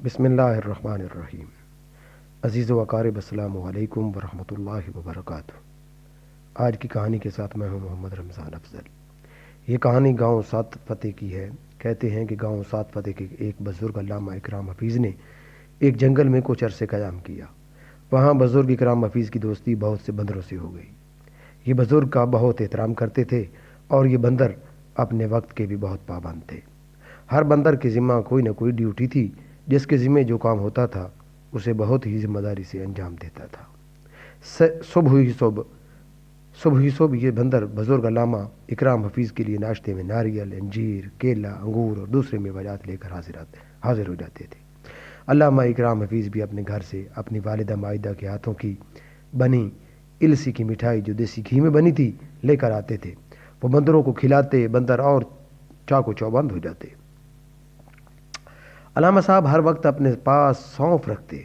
بسم اللہ الرحمن الرحیم۔ عزیز و اقارب السلام علیکم ورحمۃ اللہ وبرکاتہ۔ آج کی کہانی کے ساتھ میں ہوں محمد رمضان افضل۔ یہ کہانی گاؤں سات فتح کی ہے۔ کہتے ہیں کہ گاؤں سات فتح کے ایک بزرگ علامہ اکرام حفیظ نے ایک جنگل میں کچھ عرصے قیام کیا۔ وہاں بزرگ اکرام حفیظ کی دوستی بہت سے بندروں سے ہو گئی۔ یہ بزرگ کا بہت احترام کرتے تھے اور یہ بندر اپنے وقت کے بھی بہت پابند تھے۔ ہر بندر کے ذمہ کوئی نہ کوئی ڈیوٹی تھی، جس کے ذمہ جو کام ہوتا تھا اسے بہت ہی ذمہ داری سے انجام دیتا تھا۔ صبح ہی صبح یہ بندر بزرگ علامہ اکرام حفیظ کے لیے ناشتے میں ناریل، انجیر، کیلا، انگور اور دوسرے میوات لے کر حاضر ہو جاتے تھے۔ علامہ اکرام حفیظ بھی اپنے گھر سے اپنی والدہ مائدہ کے ہاتھوں کی بنی السی کی مٹھائی جو دیسی گھی میں بنی تھی لے کر آتے تھے۔ وہ بندروں کو کھلاتے، بندر اور چاقو چوبند ہو جاتے۔ علامہ صاحب ہر وقت اپنے پاس سونف رکھتے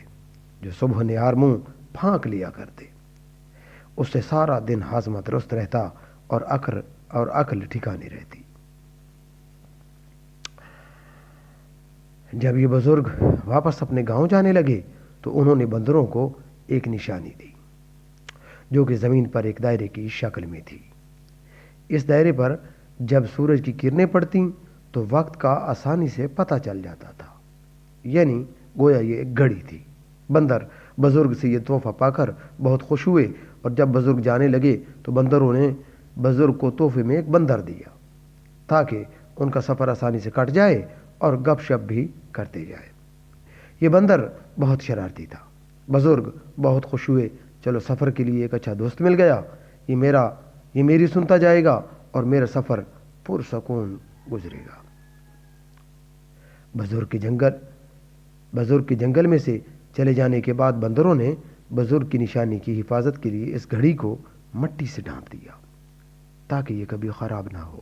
جو صبح نہار منہ پھانک لیا کرتے۔ اس سے سارا دن ہاضمہ درست رہتا اور عقل ٹھکانے رہتی۔ جب یہ بزرگ واپس اپنے گاؤں جانے لگے تو انہوں نے بندروں کو ایک نشانی دی جو کہ زمین پر ایک دائرے کی شکل میں تھی۔ اس دائرے پر جب سورج کی کرنیں پڑتیں تو وقت کا آسانی سے پتہ چل جاتا تھا، یعنی گویا یہ ایک گھڑی تھی۔ بندر بزرگ سے یہ تحفہ پا کر بہت خوش ہوئے اور جب بزرگ جانے لگے تو بندروں نے بزرگ کو تحفے میں ایک بندر دیا تاکہ ان کا سفر آسانی سے کٹ جائے اور گپ شپ بھی کرتے جائے۔ یہ بندر بہت شرارتی تھا۔ بزرگ بہت خوش ہوئے، چلو سفر کے لیے ایک اچھا دوست مل گیا، یہ میری سنتا جائے گا اور میرا سفر پرسکون گزرے گا۔ بزرگ کے جنگل میں سے چلے جانے کے بعد بندروں نے بزرگ کی نشانی کی حفاظت کے لیے اس گھڑی کو مٹی سے ڈھانپ دیا تاکہ یہ کبھی خراب نہ ہو۔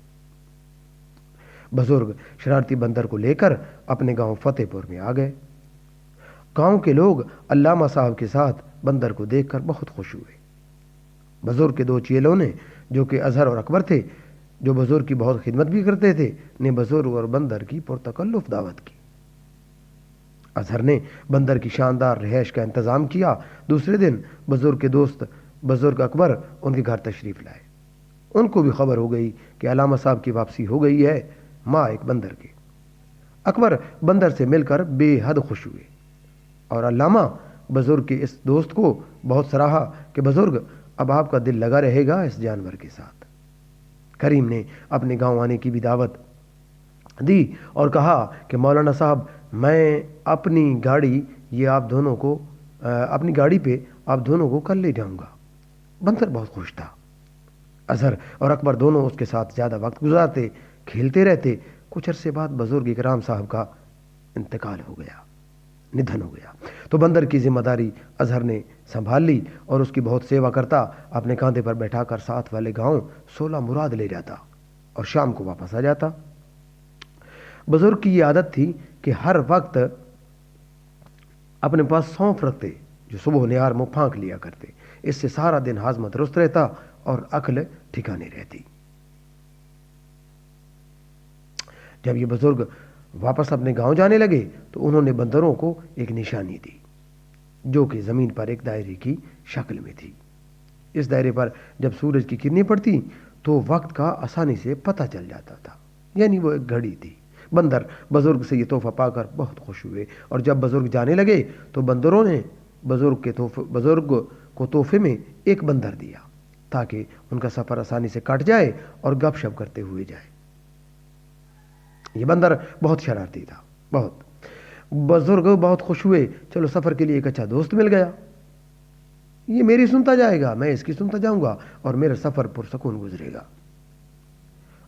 بزرگ شرارتی بندر کو لے کر اپنے گاؤں فتح پور میں آ گئے۔ گاؤں کے لوگ علامہ صاحب کے ساتھ بندر کو دیکھ کر بہت خوش ہوئے۔ بزرگ کے دو چیلوں نے جو کہ اظہر اور اکبر تھے، جو بزرگ کی بہت خدمت بھی کرتے تھے، نے بزرگ اور بندر کی پرتکلف دعوت کی۔ اظہر نے بندر کی شاندار رہائش کا انتظام کیا۔ دوسرے دن بزرگ کے دوست بزرگ اکبر ان کے گھر تشریف لائے۔ ان کو بھی خبر ہو گئی کہ علامہ صاحب کی واپسی ہو گئی ہے، ماں ایک بندر کے۔ اکبر بندر سے مل کر بے حد خوش ہوئے اور علامہ بزرگ کے اس دوست کو بہت سراہا کہ بزرگ اب آپ کا دل لگا رہے گا اس جانور کے ساتھ۔ کریم نے اپنے گاؤں آنے کی بھی دعوت دی اور کہا کہ مولانا صاحب، میں اپنی گاڑی پہ آپ دونوں کو کل لے جاؤں گا۔ بندر بہت خوش تھا۔ اظہر اور اکبر دونوں اس کے ساتھ زیادہ وقت گزارتے، کھیلتے رہتے۔ کچھ عرصے بعد بزرگ اکرام صاحب کا ندھن ہو گیا تو بندر کی ذمہ داری اظہر نے سنبھال لی اور اس کی بہت سیوا کرتا، اپنے کاندھے پر بیٹھا کر ساتھ والے گاؤں 16 مراد لے جاتا اور شام کو واپس آ جاتا۔ بزرگ کی یہ عادت تھی کہ ہر وقت اپنے پاس سونف رکھتے جو صبح نہار منہ پھانک لیا کرتے۔ اس سے سارا دن ہاضمہ درست رہتا اور عقل ٹھکانے رہتی۔ جب یہ بزرگ واپس اپنے گاؤں جانے لگے تو انہوں نے بندروں کو ایک نشانی دی جو کہ زمین پر ایک دائرے کی شکل میں تھی۔ اس دائرے پر جب سورج کی کرنیں پڑتی تو وقت کا آسانی سے پتہ چل جاتا تھا، یعنی وہ ایک گھڑی تھی۔ بندر بزرگ سے یہ تحفہ پا کر بہت خوش ہوئے اور جب بزرگ جانے لگے تو بندروں نے بزرگ کو تحفے میں ایک بندر دیا تاکہ ان کا سفر آسانی سے کٹ جائے اور گپ شپ کرتے ہوئے جائے۔ یہ بندر بہت شرارتی تھا۔ بزرگ بہت خوش ہوئے، چلو سفر کے لیے ایک اچھا دوست مل گیا، یہ میری سنتا جائے گا، میں اس کی سنتا جاؤں گا اور میرا سفر پرسکون گزرے گا۔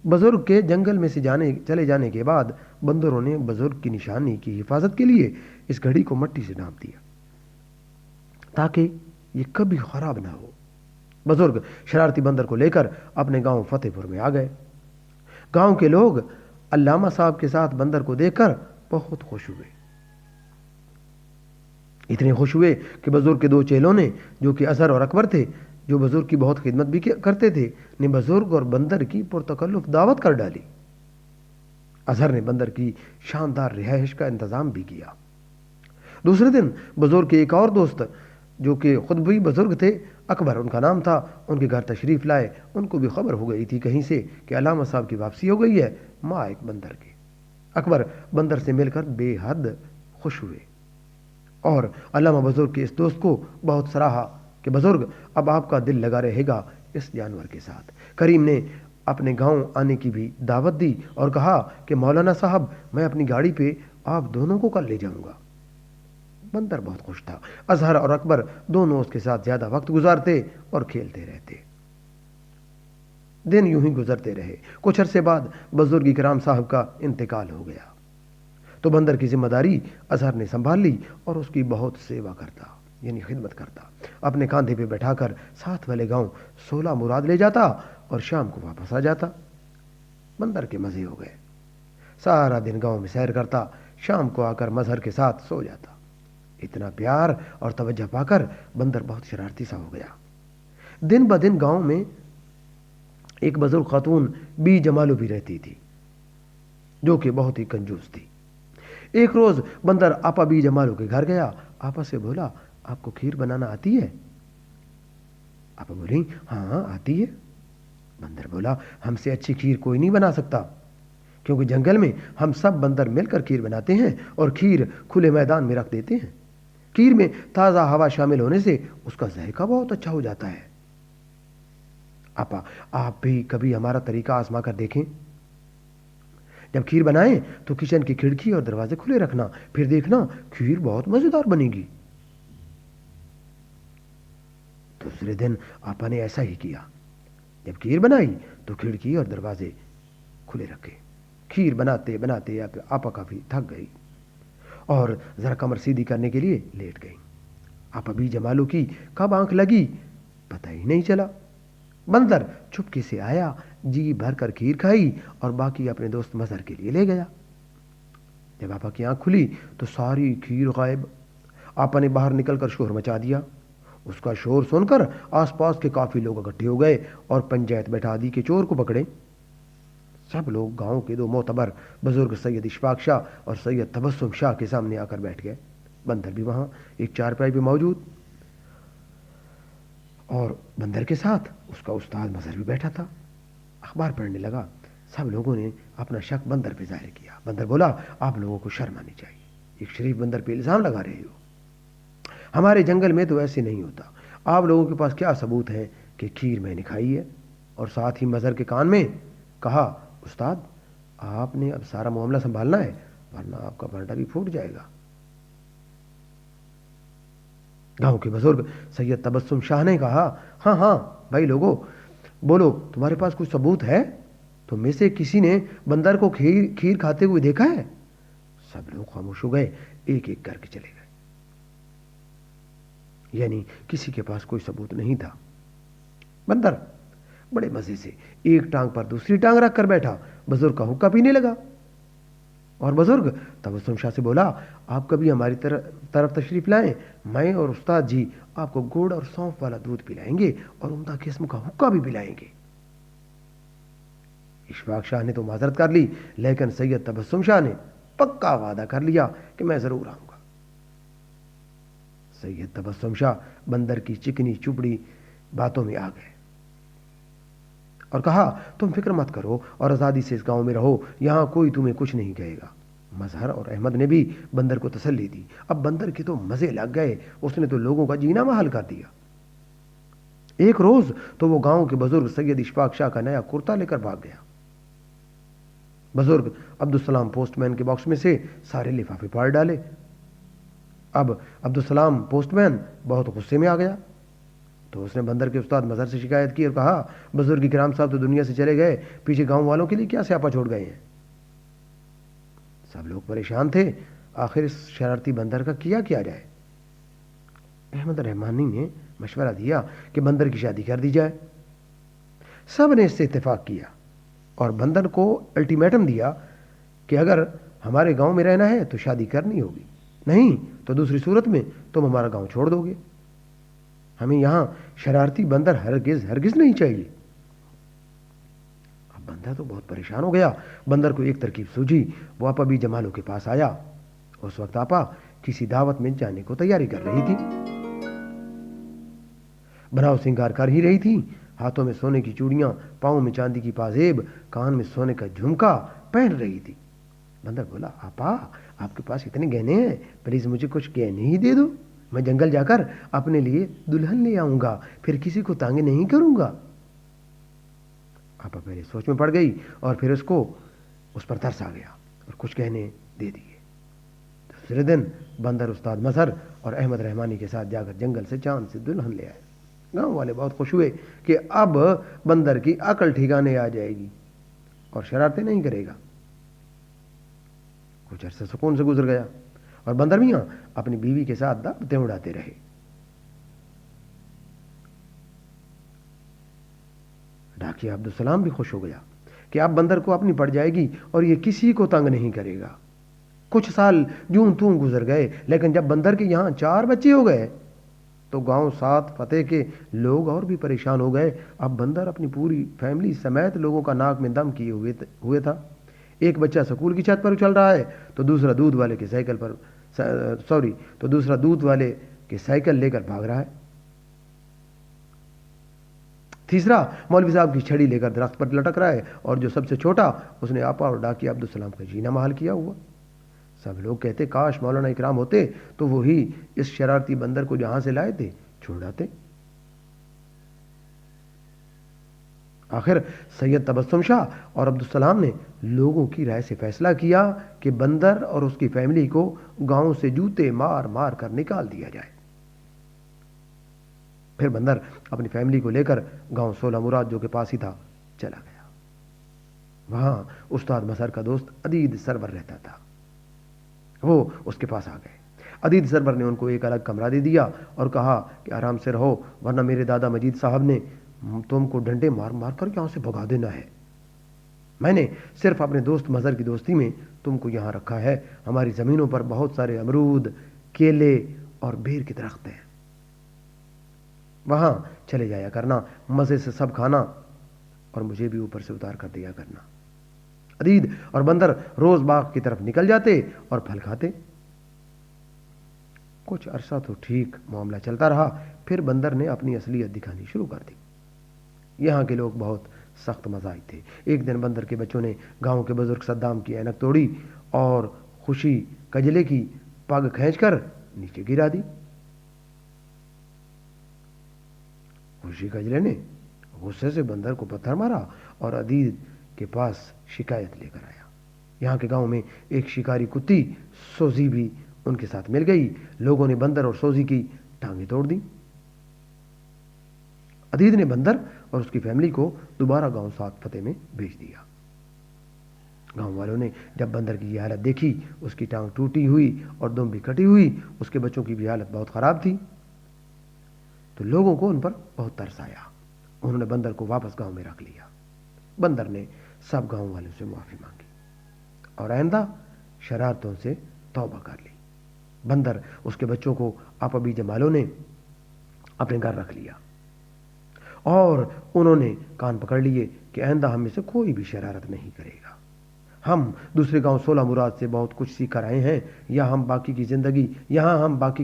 بزرگ کے جنگل میں سے چلے جانے کے بعد بندروں نے بزرگ کی نشانی کی حفاظت کے لیے اس گھڑی کو مٹی سے ڈھانپ دیا تاکہ یہ کبھی خراب نہ ہو۔ بزرگ شرارتی بندر کو لے کر اپنے گاؤں فتح پور میں آ گئے۔ گاؤں کے لوگ علامہ صاحب کے ساتھ بندر کو دیکھ کر بہت خوش ہوئے۔ اتنے خوش ہوئے کہ بزرگ کے دو چیلوں نے جو کہ اظہر اور اکبر تھے، جو بزرگ کی بہت خدمت بھی کرتے تھے، نے بزرگ اور بندر کی پرتکلف دعوت کر ڈالی۔ اظہر نے بندر کی شاندار رہائش کا انتظام بھی کیا۔ दूसरे दिन बुजुर्ग के एक और दोस्त जो कि खुद भी बुजुर्ग थे, अकबर उनका नाम था, उनके घर तशरीफ़ लाए। उनको भी खबर हो गई थी कहीं से कि अल्लामा साहब की वापसी हो गई है, माँ एक बंदर की। अकबर बंदर से मिलकर बेहद खुश हुए और अल्लामा बुजुर्ग के इस दोस्त को बहुत सराहा कि बुजुर्ग अब आपका दिल लगा रहेगा इस जानवर के साथ। करीम ने अपने गांव आने की भी दावत दी और कहा कि मौलाना साहब, मैं अपनी गाड़ी पे आप दोनों को कल ले जाऊंगा। बंदर बहुत खुश था। अजहर और अकबर दोनों उसके साथ ज्यादा वक्त गुजारते और खेलते रहते। दिन यूं ही गुजरते रहे। कुछ अरसे बाद बुजुर्ग इकराम साहब का इंतकाल हो गया तो बंदर की जिम्मेदारी अजहर ने संभाल ली और उसकी बहुत सेवा करता, यानी खिदमत करता। अपने कांधे पे बैठाकर साथ वाले गांव 16 मुराद ले जाता और शाम को वापस आ जाता। बंदर के मजे हो गए। सारा दिन गांव में सैर करता, शाम को आकर मजहर के साथ सो जाता। इतना प्यार और तवज्जो पाकर बंदर बहुत शरारती सा हो गया। दिन ब दिन गांव में एक बुजुर्ग खातून बी जमालू भी रहती थी जो कि बहुत ही कंजूस थी। एक रोज बंदर आपा बी जमालू के घर गया। आपा से बोला, आपको खीर बनाना आती है? आपा बोली, हाँ आती है। बंदर बोला, हमसे अच्छी खीर कोई नहीं बना सकता, क्योंकि जंगल में हम सब बंदर मिलकर खीर बनाते हैं और खीर खुले मैदान में रख देते हैं। खीर में ताज़ा हवा शामिल होने से उसका जायका बहुत अच्छा हो जाता है। आपा, आप भी कभी हमारा तरीका आजमा कर देखें। जब खीर बनाएं तो किचन की खिड़की और दरवाजे खुले रखना, फिर देखना खीर बहुत मजेदार बनेगी। दूसरे दिन आपा ने ऐसा ही किया। जब खीर बनाई तो खिड़की और दरवाजे खुले रखे। खीर बनाते बनाते आपा काफी थक गई और जरा कमर सीधी करने के लिए लेट गई। आपा बी जमालू की कब आंख लगी पता ही नहीं चला। बंदर चुपके से आया, जी भर कर खीर खाई और बाकी अपने दोस्त मजहर के लिए ले गया। जब आपा की आंख खुली तो सारी खीर गायब। आपा ने बाहर निकलकर शोर मचा दिया। उसका शोर सुनकर आसपास के काफी लोग इकट्ठे हो गए और पंचायत बैठा दी कि चोर को पकड़े। सब लोग गांव के दो मोतबर बुजुर्ग सैयद इशफाक शाह और सैयद तबस्सुम शाह के सामने आकर बैठ गए। बंदर भी वहां एक चारपाई पे मौजूद और बंदर के साथ उसका उस्ताद मजहर भी बैठा था। अखबार पढ़ने लगा। सब लोगों ने अपना शक बंदर पे जाहिर किया। बंदर बोला, आप लोगों को शर्म आनी चाहिए, एक शरीफ बंदर पे इल्जाम लगा रहे हो। हमारे जंगल में तो ऐसे नहीं होता। आप लोगों के पास क्या सबूत है कि खीर मैंने खाई है? और साथ ही मजहर के कान में कहा, उस्ताद आपने अब सारा मामला संभालना है वरना आपका भांडा भी फूट जाएगा। गांव के बुजुर्ग सैयद तबस्सुम शाह ने कहा, हाँ हाँ भाई लोगों, बोलो तुम्हारे पास कुछ सबूत है? तुम में से किसी ने बंदर को खीर खाते हुए देखा है? सब लोग खामोश हो गए, एक एक करके चले गए। यानी किसी के पास कोई सबूत नहीं था। बंदर बड़े मजे से एक टांग पर दूसरी टांग रख कर बैठा, बुजुर्ग का हुक्का पीने लगा। और बुजुर्ग तबस्सुम शाह से बोला, आप कभी हमारी तरफ तशरीफ लाएं, मैं और उस्ताद जी आपको गुड़ और सौंफ वाला दूध पिलाएंगे और उम्दा किस्म का हुक्का भी पिलाएंगे। इशफाक शाह ने तो माजरत कर ली, लेकिन सैयद तबस्सुम शाह ने पक्का वादा कर लिया कि मैं जरूर आऊंगा। सैयद तबस्सुम शाह बंदर की चिकनी चुपड़ी बातों में आ गए और कहा, तुम फिक्र मत करो और आज़ादी से इस गांव में रहो, यहां कोई तुम्हें कुछ नहीं कहेगा। मजहर और अहमद ने भी बंदर को तसल्ली दी। अब बंदर के तो मजे लग गए, उसने तो लोगों का जीना महल कर दिया। एक रोज तो वो गांव के बुजुर्ग सैयद इशफाक शाह का नया कुर्ता लेकर भाग गया। बुजुर्ग अब्दुल पोस्टमैन के बॉक्स में से सारे लिफाफे फाड़ डाले। अब अब्दुल पोस्टमैन बहुत गुस्से में आ गया तो उसने बंदर के उस्ताद मजहर से शिकायत की और कहा, बुजुर्ग इकराम साहब तो दुनिया से चले गए, पीछे गांव वालों के लिए क्या स्यापा छोड़ गए हैं। सब लोग परेशान थे, आखिर इस शरारती बंदर का किया जाए। अहमद रहमानी ने मशवरा दिया कि बंदर की शादी कर दी जाए। सब ने इससे इत्तेफाक किया और बंदर को अल्टीमेटम दिया कि अगर हमारे गांव में रहना है तो शादी करनी होगी, नहीं तो दूसरी सूरत में तुम हमारा गांव छोड़ दोगे। हमें यहां शरारती बंदर हरगिज नहीं चाहिए। अब बंदर तो बहुत परेशान हो गया। बंदर को एक तरकीब सूझी। वो आपा बी जमालू के पास आया। उस वक्त आपा किसी दावत में जाने को तैयारी कर रही थी। बनाव श्रृंगार कर ही रही थी, हाथों में सोने की चूड़ियां, पाँव में चांदी की पाजेब, कान में सोने का झुमका पहन रही थी। बंदर बोला, आपा आपके पास इतने गहने हैं, प्लीज मुझे कुछ गहने ही दे दो, मैं जंगल जाकर अपने लिए दुल्हन ले आऊंगा, फिर किसी को तंग नहीं करूंगा। आपा पहले सोच में पड़ गई और फिर उसको उस पर तरस आ गया और कुछ गहने दे दिए। दूसरे दिन बंदर उस्ताद मजहर और अहमद रहमानी के साथ जाकर जंगल से चांद से दुल्हन ले आए। गांव वाले बहुत खुश हुए कि अब बंदर की अकल ठिकाने आ जाएगी और शरारतें नहीं करेगा। कुछ अरसा सुकून से गुजर गया और बंदर मियां अपनी बीवी के साथ दावतें उड़ाते रहे। डाकिया अब्दुल सलाम भी खुश हो गया कि अब बंदर को अपनी पड़ जाएगी और ये किसी को तंग नहीं करेगा। कुछ साल यूं तूं गुजर गए, लेकिन जब बंदर के यहां 4 बच्चे हो गए तो गांव सात फतेह के लोग और भी परेशान हो गए। अब बंदर अपनी पूरी फैमिली समेत लोगों का नाक में दम किए हुए था। एक बच्चा स्कूल की छत पर उछल रहा है तो दूसरा दूध वाले के साइकिल लेकर भाग रहा है। तीसरा मौलवी साहब की छड़ी लेकर दरख्त पर लटक रहा है और जो सबसे छोटा, उसने आपा और डाकिया अब्दुल सलाम का जीना महाल किया हुआ। सब लोग कहते, काश मौलाना इकराम होते तो वो ही इस शरारती बंदर को जहां से लाए थे छोड़ाते। आखिर सैयद तबस्सुम शाह और अब्दुल सलाम ने लोगों की राय से फैसला किया कि बंदर और उसकी फैमिली को गांव से जूते मार मार कर निकाल दिया जाए। फिर बंदर अपनी फैमिली को लेकर गांव 16 मुराद जो के पास ही था चला गया। वहां उस्ताद मजहर का दोस्त अदीद सरवर रहता था। वो उसके पास आ गए। अदीद सरवर ने उनको एक अलग कमरा दे दिया और कहा कि आराम से रहो, वरना मेरे दादा मजीद साहब ने तुमको डंडे मार मार कर यहां से भगा देना है। मैंने सिर्फ अपने दोस्त मजहर की दोस्ती में तुमको यहां रखा है। हमारी जमीनों पर बहुत सारे अमरूद, केले और बेर के दरख्त हैं, वहां चले जाया करना, मजे से सब खाना और मुझे भी ऊपर से उतार कर दिया करना। अदीद और बंदर रोज बाग की तरफ निकल जाते और फल खाते। कुछ अरसा तो ठीक मामला चलता रहा, फिर बंदर ने अपनी असलियत दिखानी शुरू कर दी। यहां के लोग बहुत सख्त मजाज थे। एक दिन बंदर के बच्चों ने गांव के बुजुर्ग सद्दाम की ऐनक तोड़ी और खुशी कजले की पग खींचकर नीचे गिरा दी। खुशी कजले ने गुस्से से बंदर को पत्थर मारा और अदीद के पास शिकायत लेकर आया। यहाँ के गांव में एक शिकारी कुत्ती सोजी भी उनके साथ मिल गई। लोगों ने बंदर और सोजी की टांगें तोड़ दी। अदीद ने बंदर और उसकी फैमिली को दोबारा गांव सात फतेह में भेज दिया। गांव वालों ने जब बंदर की यह हालत देखी, उसकी टांग टूटी हुई और दुम भी कटी हुई, उसके बच्चों की भी हालत बहुत खराब थी, तो लोगों को उन पर बहुत तरस आया। उन्होंने बंदर को वापस गांव में रख लिया। बंदर ने सब गांव वालों से माफी मांगी और आइंदा शरारतों से तौबा कर ली। बंदर उसके बच्चों को आप अबी जमालों ने अपने घर रख लिया और उन्होंने कान पकड़ लिए कि आइंदा हम में से कोई भी शरारत नहीं करेगा। हम दूसरे गांव 16 मुराद से बहुत कुछ सीख कर आए हैं। यहां हम बाकी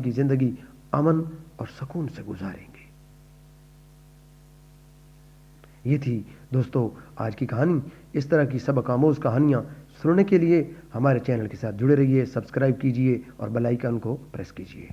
की जिंदगी अमन और सुकून से गुजारेंगे। ये थी दोस्तों आज की कहानी। इस तरह की सबक आमोज कहानियां सुनने के लिए हमारे चैनल के साथ जुड़े रहिए, सब्सक्राइब कीजिए और बेल आइकन को प्रेस कीजिए।